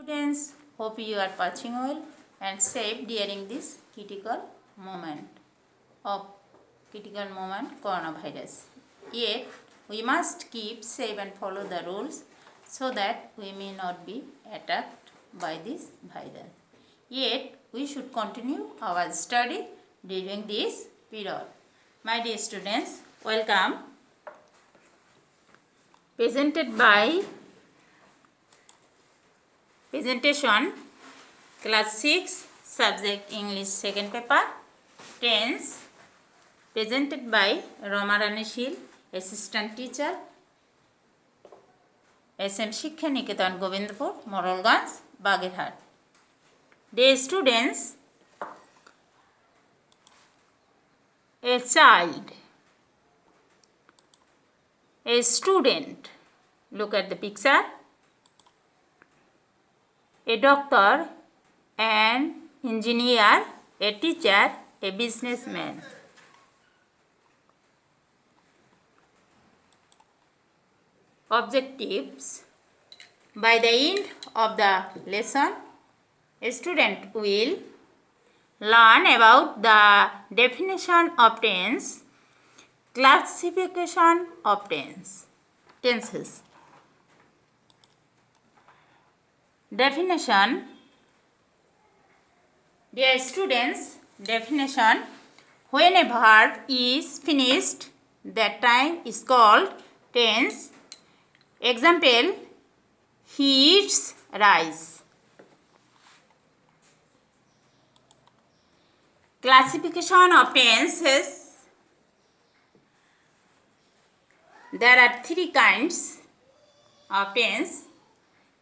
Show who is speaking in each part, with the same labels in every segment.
Speaker 1: Students, hope you are watching well and safe during this critical moment coronavirus. Yet, we must keep safe and follow the rules so that we may not be attacked by this virus. Yet, we should continue our study during this period. My dear students, welcome. Presentation Class 6 Subject English Second Paper Tense presented by Roma Rani Shil, Assistant Teacher, SM Shiksha Niketan Govindpur, Moralganj, Bagirhat. Dear students, a child, a student, look at the picture, a doctor, an engineer, a teacher, a businessman. Objectives. By the end of the lesson, a student will learn about the definition of tense, classification of tenses. Definition. Dear students, definition: when a verb is finished, that time is called tense. Example: he eats rice. Classification of tenses. There are three kinds of tense: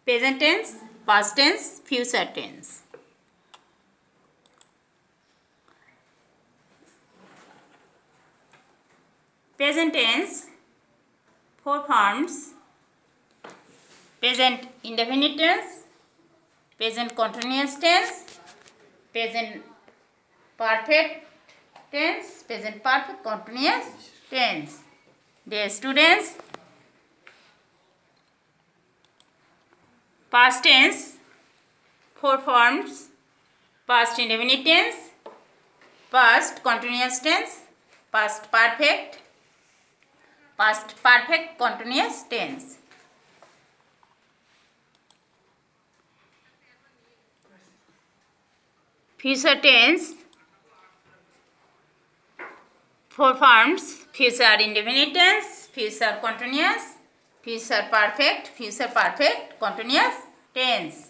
Speaker 1: present tense, past tense, future tense. Present tense, four forms: present indefinite tense, present continuous tense, present perfect tense, present perfect continuous tense. Dear students, past tense, four forms: past indefinite tense, past continuous tense, past perfect continuous tense. Future tense, four forms: future indefinite tense, future continuous, future perfect continuous tense.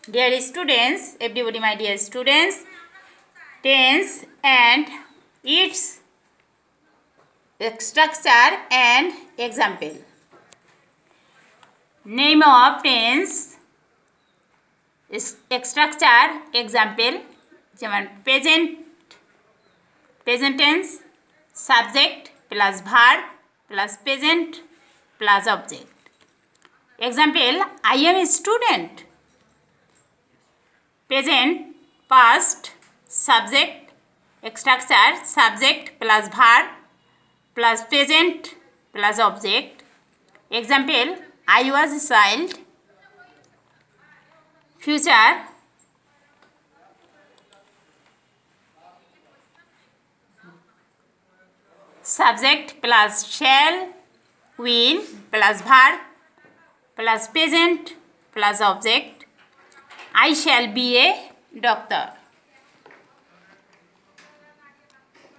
Speaker 1: Dear students, everybody, my dear students, tense and its structure and example. Name of tense, structure, example. যেমন present tense, subject plus verb plus present plus object. Example: I am a student. Present, past, subject, structure, subject plus verb plus present plus object. Example: I was a child. Future, subject plus shall, will plus verb plus present plus object. I shall be a doctor.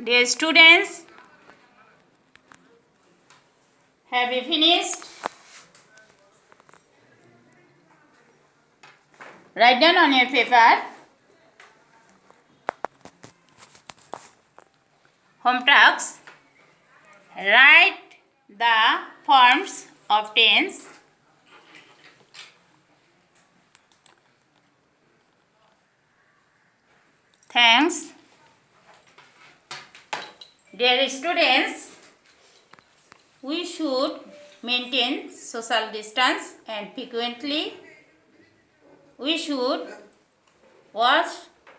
Speaker 1: Dear students, have you finished? Write down on your paper. Home tasks. Write the forms of tense. Thanks. Dear students, we should maintain social distance and frequently we should wash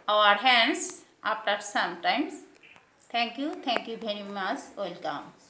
Speaker 1: our hands after sometimes. Thank you very much. Welcome.